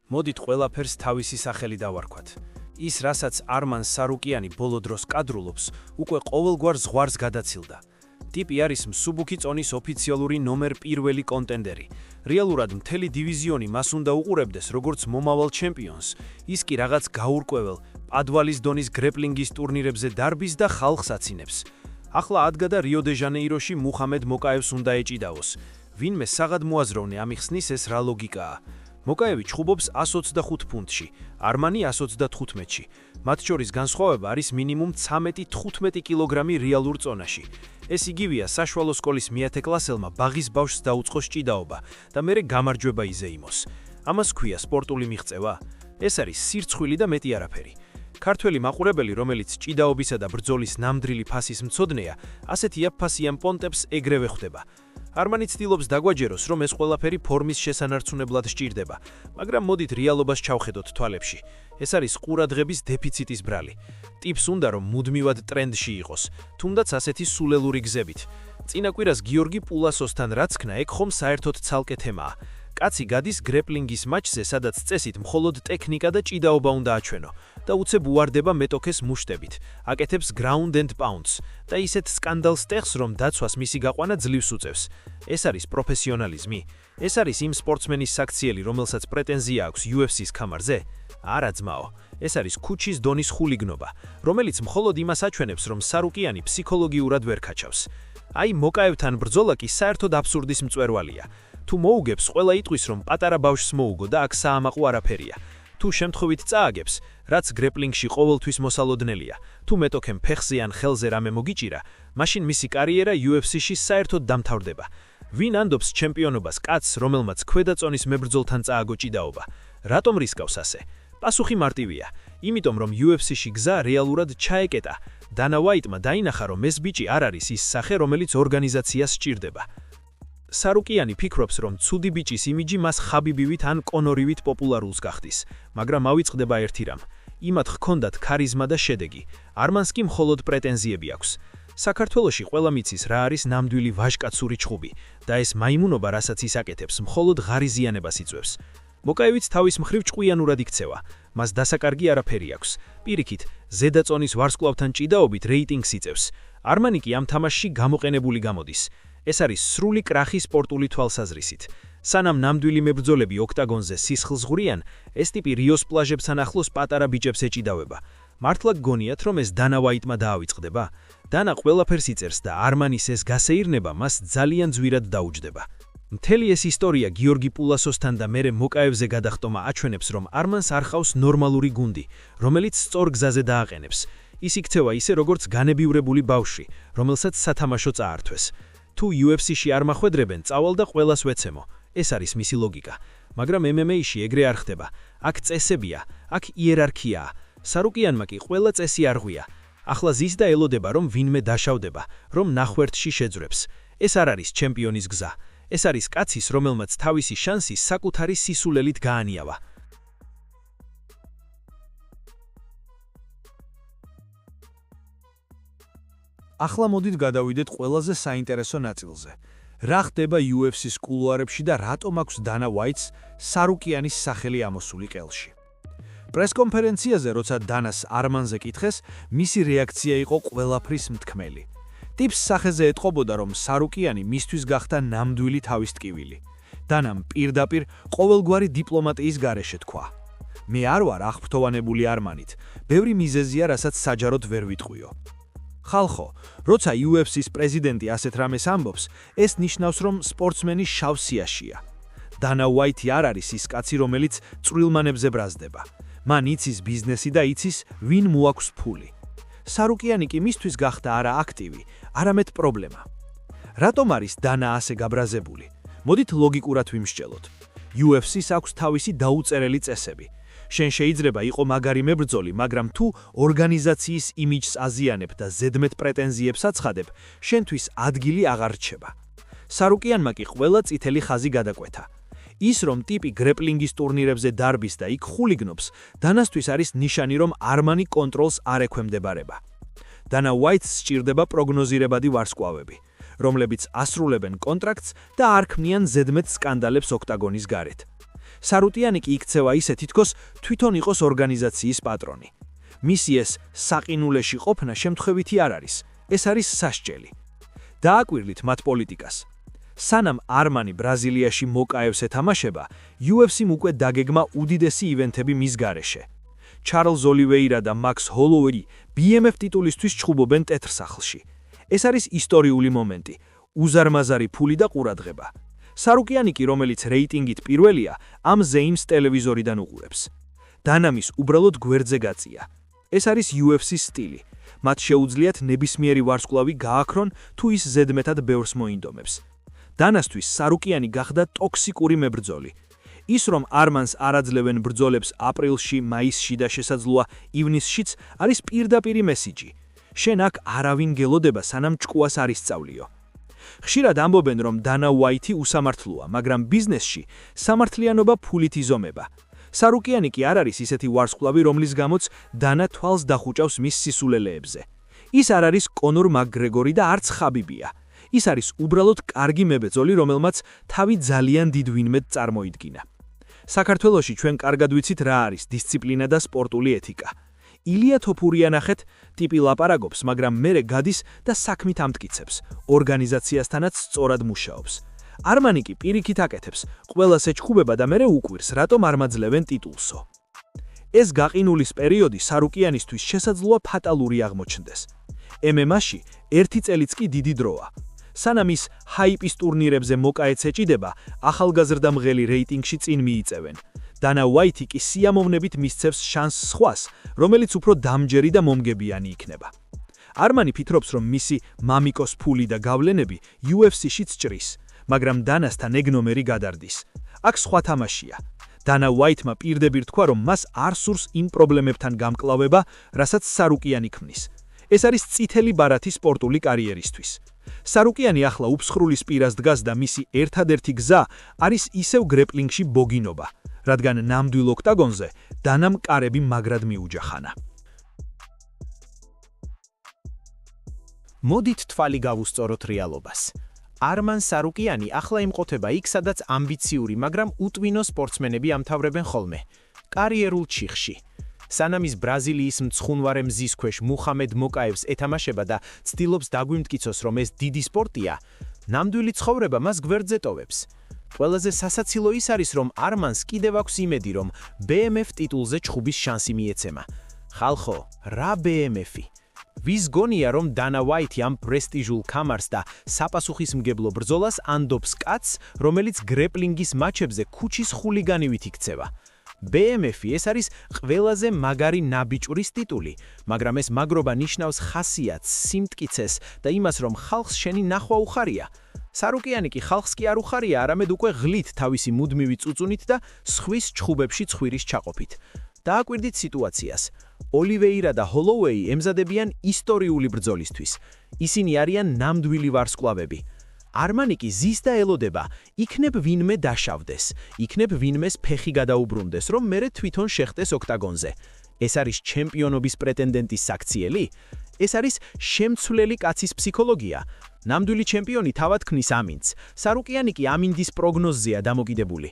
მოდით ყველაფერს თავისი სახელი დავარქვათ. ის, რასაც არმან სარუკიანი ბოლო დროს კადრულობს, უკვე ყოველგვარ ზღვარს გადაცილდა. ტიპი არის მსუბუქი წონის ოფიციალური ნომერ პირველი კონტენდერი. რეალურად მთელი დივიზიონი მას უნდა უყურებდეს როგორც მომავალ ჩემპიონს, ის კი რაღაც გაურკვეველ, პადვალის დონის გრეპლინგის ტურნირებზე დარბის და ხალხს აცინებს. ახლა ადგა რიო-დე-ჟანეიროში მუჰამედ მოკაევს უნდა ეჭიდაოს. ვინმე საღად მოაზროვნე ამიხსნის ეს რა ლოგიკაა. მოკაევი ჩხუბობს 125 ფუნტში, არმანი 135-ში. მათ შორის განსხვავება არის მინიმუმ 13-15 კილოგრამი რეალურ წონაში. ეს იგივეა საშუალო სკოლის მეათე კლასელმა ბაღის ბავშვს დაუწყოს ჭიდაობა და მერე გამარჯვება იზეიმოს. ამას ქვია სპორტული მიღწევა. ეს არის სირცხვილი და მეტი არაფერი. ქართველი მაყურებელი, რომელიც ჭიდაობისა და ბრძოლის ნამდვილი ფასის მცოდნეა, ასეთი აფასიან პონტებს ეგრევე ხვდება. არმანი ცდილობს დაგვაჯეროს, რომ ეს ყველაფერი ფორმის შესანარჩუნებლად სჭირდება, მაგრამ მოდით რეალობას ჩავხედოთ თვალებში. ეს არის ყურადღების დეფიციტის ბრალი. ტიპს უნდა რომ მუდმივად ტრენდში იყოს, თუნდაც ასეთი სულელური გზებით. წინა კვირას გიორგი პულასოსთან რაც ქნა, ეგ ხომ საერთოდ ცალკე თემაა. კაცი გადის გრეპლინგის მატჩზე, სადაც წესით მხოლოდ ტექნიკა და ჭიდაობა უნდა აჩვენო და უცებ უარდება მეტოქეს მუშტებით, აკეთებს ground and pounds და ისეთ სკანდალს ტეხს, რომ დაცვას მისი გაყვანა ძლივს უწევს. ეს არის პროფესიონალიზმი? ეს არის იმ სპორტსმენის საქციელი, რომელსაც პრეტენზია აქვს UFC-ს ქამარზე? არა ძმაო, ეს არის ქუჩის დონის ხულიგნობა, რომელიც მხოლოდ იმას აჩვენებს, რომ სარუკიანი ფსიქოლოგიურად ვერ ქაჩავს. აი მოკაევთან ბრძოლა კი საერთოდ აბსურდის მწვერვალია. თუ მოუგებს, ყველა იტყვის, რომ პატარა ბავშვს მოუგო და აქ საამაყო არაფერია. თუ შემთხვევით წააგებს, რაც გრეპლინგში ყოველთვის მოსალოდნელია, თუ მეტოქემ ფეხზე ან ხელზე რამე მოგიჭირა, მაშინ მისი კარიერა UFC-ში საერთოდ დამთავრდება. ვინ ანდობს ჩემპიონობას კაცს, რომელმაც ქვედა წონის მებრძოლთან წააგო ჭიდაობა? რატომ რისკავს ასე? პასუხი მარტივია. იმიტომ რომ UFC-ში გზა რეალურად ჩაეკეტა. დანა ვაიტმა დაინახა, რომ ეს ბიჭი არ არის ის სახე, რომელიც ორგანიზაციას სჭირდება. სარუკიანი ფიქრობს, რომ ცუდი ბიჭის იმიჯი მას ხაბიბივით ან კონორივით პოპულარულს გახდის, მაგრამ ავიწყდება ერთი რამ. იმათ ჰქონდათ ქარიზმა და შედეგი. არმანს კი მხოლოდ პრეტენზიები აქვს. საქართველოში ყველა მიცის რა არის ნამდვილი ვაჟკაცური ჩხუბი და ეს მაიმუნობა, რასაც ის აკეთებს, მხოლოდ ღარიზიანებას იწვევს. მოკაევიც თავის მხრივ ჭკვიანურად იქცევა. მას დასაკარგი არაფერი აქვს. პირიქით, ზედა წონის ვარსკვლავთან ჭიდაობით რეიტინგს იწევს. არმანი კი ამ თამაშში გამოყენებული გამოდის. ეს არის სრული კრახი სპორტული თვალსაზრისით. სანამ ნამდვილი მებრძოლები ოქტაგონზე სისხლს ღვრიან, ეს ტიპი რიოს პლაჟებთან ახლოს პატარა ბიჭებს ეჭიდავება. მართლა გგონიათ, რომ ეს დანა ვაიტმა დაავიწყდება? დანა ყველაფერს იწერს და არმანის ეს გასეირნება მას ძალიან ძვირად დაუჯდება. მთელი ეს ისტორია გიორგი პულასოსთან და მერე მოკაევზე გადახტომა აჩვენებს, რომ არმანს არ ხავს ნორმალური გუნდი, რომელიც სწორ გზაზე დააყენებს. ის იქცევა ისე, როგორც განებივრებული ბავშვი, რომელსაც სათამაშო წაართვეს. თუ UFC-ში არ მახვედრებენ, წავალ და ყველას ვეცემო. ეს არის მისი ლოგიკა. მაგრამ MMA-ში ეგრე არ ხდება. აქ წესებია, აქ იერარქიაა. სარუკიანმა კი ყველა წესი არ ღვია. ახლა ზის და ელოდება, რომ ვინმე დაშავდება, რომ ნახვერთში შეძვრებს. ეს არ არის ჩემპიონის გზა. ეს არის კაცის, რომელმაც თავისი შანსი საკუთარი სისულელით გაანიავა. ახლა მოდით გადავიდეთ ყველაზე საინტერესო ნაწილზე. რა ხდება UFC-ს კულუარებში და რატომ აქვს დანა ვაიტს სარუკიანის სახელი ამოსული ყელში? პრესკონფერენციაზე, როცა დანას არმანზე კითხეს, მისი რეაქცია იყო ყველაფრის მთქმელი. ტიპს სახეზე ეტყობოდა, რომ სარუკიანი მისთვის გახდა ნამდვილი თავის ტკივილი. დანამ პირდაპირ ყოველგვარი დიპლომატიის გარეშე თქვა: მე არ ვარ აღფრთოვანებული არმანით, ბევრი მიზეზია, რასაც საჯაროდ ვერ ვიტყვიო. ხალხო, როცა UFC-ს პრეზიდენტი ასეთ რამეს ამბობს, ეს ნიშნავს, რომ სპორტსმენი შავ სიაშია. დანა ვაიტი არ არის ის კაცი, რომელიც წვრილმანებზე ბრაზდება. მან იცის ბიზნესი და იცის, ვინ მოაქვს ფული. სარუკიანი კი მისთვის გახდა არა აქტივი, არამედ პრობლემა. რატომ არის დანა ასე გაბრაზებული? მოდით ლოგიკურად ვიმსჯელოთ. UFC-ს აქვს თავისი დაუწერელი წესები. შენ შეიძლება იყო მაგარი მებრძოლი, მაგრამ თუ ორგანიზაციის იმიჯს აზიანებ და ზედმეტ პრეტენზიებს აცხადებ, შენთვის ადგილი აღარ რჩება. სარუკიანმა კი ყველა წითელი ხაზი გადაკვეთა. ის, რომ ტიპი გრეპლინგის ტურნირებზე დარბის და იქ ხულიგნობს, დანასთვის არის ნიშანი, რომ არმანი კონტროლს არ ექვემდებარება. დანა ვაიტს სჭირდება პროგნოზირებადი ვარსკვლავები, რომლებიც ასრულებენ კონტრაქტს და არ ქმნიან ზედმეტ სკანდალებს ოქტაგონის გარეთ. სარუტიანი კი იქცევა ისე თითქოს თვითონ იყოს ორგანიზაციის პატრონი. მისი ეს საყინულეში ყოფნა შემთხვევითი არ არის, ეს არის სასჯელი. დააკვირდით მათ პოლიტიკას. სანამ არმანი ბრაზილიაში მოკაევს ეთამაშება, UFC-მ უკვე დაგეგმა უდიდესი ივენთები მის გარეშე. ჩარლზ ოლივეირა და მაქს ჰოლოვეი BMF ტიტულისთვის ჩხუბობენ ტეთრ სახლში. ეს არის ისტორიული მომენტი, უზარმაზარი ფული და ყურადღება. სარუკიანი კი, რომელიც რეიტინგით პირველია, ამ ზეიმს ტელევიზორიდან უყურებს. დანამის უბრალოდ გვერდზე გაწია. ეს არის UFC-ს სტილი. მათ შეუძლიათ ნებისმიერი ვარსკვლავი გააქრონ, თუ ის ზედმეტად ბევრს მოინდომებს. დანასთვის სარუკიანი გახდა ტოქსიკური მებრძოლი. ის რომ არმანს არ აძლევენ ბრძოლებს აპრილში, მაისში და შესაძლოა ივნისშიც, არის პირდაპირი მესიჯი. შენ აქ არავინ გელოდება, სანამ ჭკუას არ ისწავლიო. ხშირად ამბობენ, რომ დანა უაითი უსამართლოა, მაგრამ ბიზნესში სამართლიანობა ფულით იზომება. სარუკიანი კი არ არის ისეთი ვარსკვლავი, რომლის გამოც დანა თვალს დახუჭავს მის სისულელეებზე. ის არ არის კონორ მაკგრეგორი და არც ხაბიბია. ის არის უბრალოდ კარგი მებრძოლი, რომელმაც თავი ძალიან დიდ ვინმედ წარმოიდგინა. საქართველოში ჩვენ კარგად ვიცით რა არის დისციპლინა და სპორტული ეთიკა. ილია თოფურია ნახეთ, ტიპი ლაპარაკობს, მაგრამ მერე გადის და საქმით ამტკიცებს, ორგანიზაციასთანაც სწორად მუშაობს. არმანი კი პირიქით აკეთებს, ყველას ეჩხუბება და მერე უკვირს, რატომ არ მაძლევენ ტიტულსო. ეს გაყინულის პერიოდი სარუკიანისთვის შესაძლოა ფატალური აღმოჩნდეს. MMA-ში ერთი წელიც კი დიდი დროა. სანამ ის ჰაიპის ტურნირებზე მოკაეც ეჭიდება, ახალგაზრდა მღელი რეიტინგში წინ მიიწევენ. დანა უაითი კი სიამოვნებით მისცევს შანსს სხვას, რომელიც უფრო დამჯერი და მომგებიანი იქნება. არმანი ფიქრობს, რომ მისი მამიკოს ფული და გავლენები UFC-შიც ჭრის, მაგრამ დანასთან ეგ ნომერი გადარდის. აქ სხვა თამაშია. დანა უაითმა პირდაპირ თქვა, რომ მას არ სურს იმ პრობლემებთან გამკლავება, რასაც სარუკიანი ქმნის. ეს არის წითელი ბარათი სპორტული კარიერისთვის. სარუკიანი ახლა უფსხრულის პირას დგას და მისი ერთადერთი გზა არის ისევ გრეპლინგში ბოგინობა, რადგან ნამდვილ ოქტაგონზე დანამ კარები მაგრად მიუჯახანა. მოდით თვალი გავუსწოროთ რეალობას. არმან სარუკიანი ახლა იმყოფება იქ, სადაც ამბიციური, მაგრამ უტვინო სპორტსმენები ამთავრებენ ხოლმე. კარიერულ ჩიხში. სანამ ის ბრაზილიის მცხუნვარე მზის ქვეშ მუხამედ მოკაევს ეთამაშება და ცდილობს დაგვიმტკიცოს, რომ ეს დიდი სპორტია, ნამდვილი ცხოვრება მას გვერდზე ტოვებს. ყველაზე სასაცილო ის არის, რომ არმანს კიდევ აქვს იმედი, რომ BMF ტიტულზე ჩხუბის შანსი მიეცემა. ხალხო, რა BMF-ი? ვის გონია, რომ დანა უაითი ამ პრესტიჟულ კამარს და საპასუხისმგებლო ბრძოლას ანდობს კაცს, რომელიც გრეპლინგის მატჩებზე ქუჩის ხულიგანივით იქცევა? BMF-ი ეს არის ყველაზე მაგარი ნაბიჭურის ტიტული, მაგრამ ეს მაგრობა ნიშნავს ხასიათს, სიმტკიცეს და იმას, რომ ხალხს შენი ნახვა უხარია. სარუკიანი კი ხალხს კი არ უხარია, არამედ უკვე ღლით თავისი მუდმივი წუწუნით და სხვის ჩხუბებში ცხვირის ჩაყოფით. დააკვირდით სიტუაციას. ოლივეირა და ჰოლოვეი ემზადებიან ისტორიული ბრძოლისთვის. ისინი არიან ნამდვილი ვარსკვლავები. არმანი კი ზის და ელოდება, იქნებ ვინმე დაშავდეს, იქნებ ვინმეს ფეხი გადაუბრუნდეს, რომ მერე თვითონ შეხტეს ოქტაგონზე. ეს არის ჩემპიონობის პრეტენდენტის საქციელი? ეს არის შემცვლელი კაცის ფსიქოლოგია. ნამდვილი ჩემპიონი თავად ქმნის ამინდს. სარუკიანი კი ამინდის პროგნოზზეა დამოკიდებული.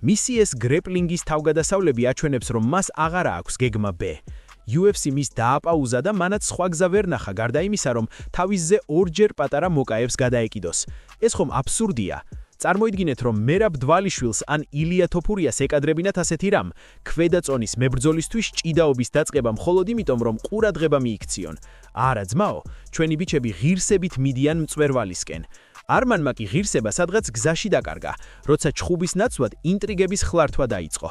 მისი ეს გრეპლინგის თავგადასავლები აჩვენებს, რომ მას აღარა აქვს გეგმა B. UFC მის დააპაუზა და მანაც სხვა გზა ვერ ნახა, გარდა იმისა, რომ თავისზე ორჯერ პატარა მოკაევს გადაეკიდოს. ეს ხომ აბსურდია. წარმოიდგინეთ, რომ მერაბ დვალიშვილს ან ილია თოფურიას ეკადრებინათ ასეთი რამ, ქვედაწონის მებრძოლისთვის ჭიდაობის დაწყება მხოლოდ იმიტომ, რომ ყურადღება მიიქციონ. არა ძმაო, ჩვენი ბიჩები ღირსებით მიდიან მწვერვალისკენ. არმანმა კი ღირსება სადღაც გზაში დაკარგა, როცა ჩხუბის ნაცვლად ინტრიგების ხლართვა დაიწყო.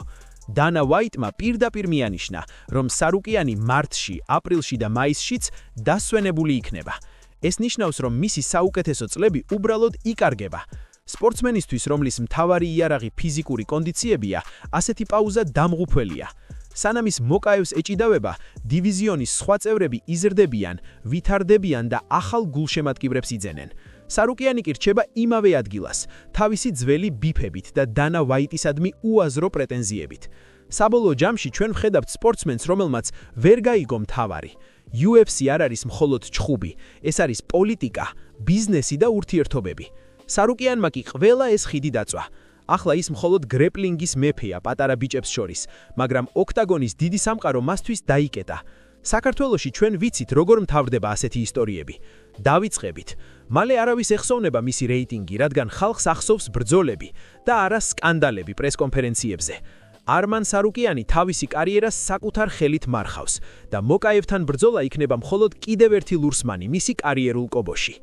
დანა უაითმა პირდაპირ მიანიშნა, რომ სარუკიანი მარტში, აპრილში და მაისშიც დასვენებული იქნება. ეს ნიშნავს, რომ მისი საუკეთესო წლები უბრალოდ იკარგება. სპორტსმენისთვის, რომლის მთავარი იარაღი ფიზიკური კონდიციებია, ასეთი პაუზა დამღუპველია. სანამ ის მოკაევს ეჭიდავება, დივიზიონის სხვა წევრები იზრდებიან, ვითარდებიან და ახალ გულშემატკივრებს იძენენ. სარუკიანი კი რჩება იმავე ადგილას, თავისი ძველი ბიფებით და დანა უაიტისადმი უაზრო პრეტენზიებით. საბოლოო ჯამში ჩვენ ვხედავთ სპორტსმენს, რომელმაც ვერ გაიგო მთავარი. UFC არ არის მხოლოდ ჩხუბი, ეს არის პოლიტიკა, ბიზნესი და ურთიერთობები. სარუკიანმა კი ყველა ეს ხიდი დაწვა. ახლა ის მხოლოდ გრეპლინგის მეფეა პატარა ბიჭებს შორის, მაგრამ ოქტაგონის დიდი სამყარო მასთვის დაიკეტა. საქართველოში ჩვენ ვიცით, როგორ მთავრდება ასეთი ისტორიები. დავიწყებით. მალე არავის ეხსოვნება მისი რეიტინგი, რადგან ხალხს ახსოვს ბრძოლები და არა სკანდალები პრესკონფერენციებზე. არმან სარუკიანი თავისი კარიერას საკუთარ ხელით მარხავს და მოკაევთან ბრძოლა იქნება მხოლოდ კიდევ ერთი ლურსმანი მისი კარიერულ კობოში.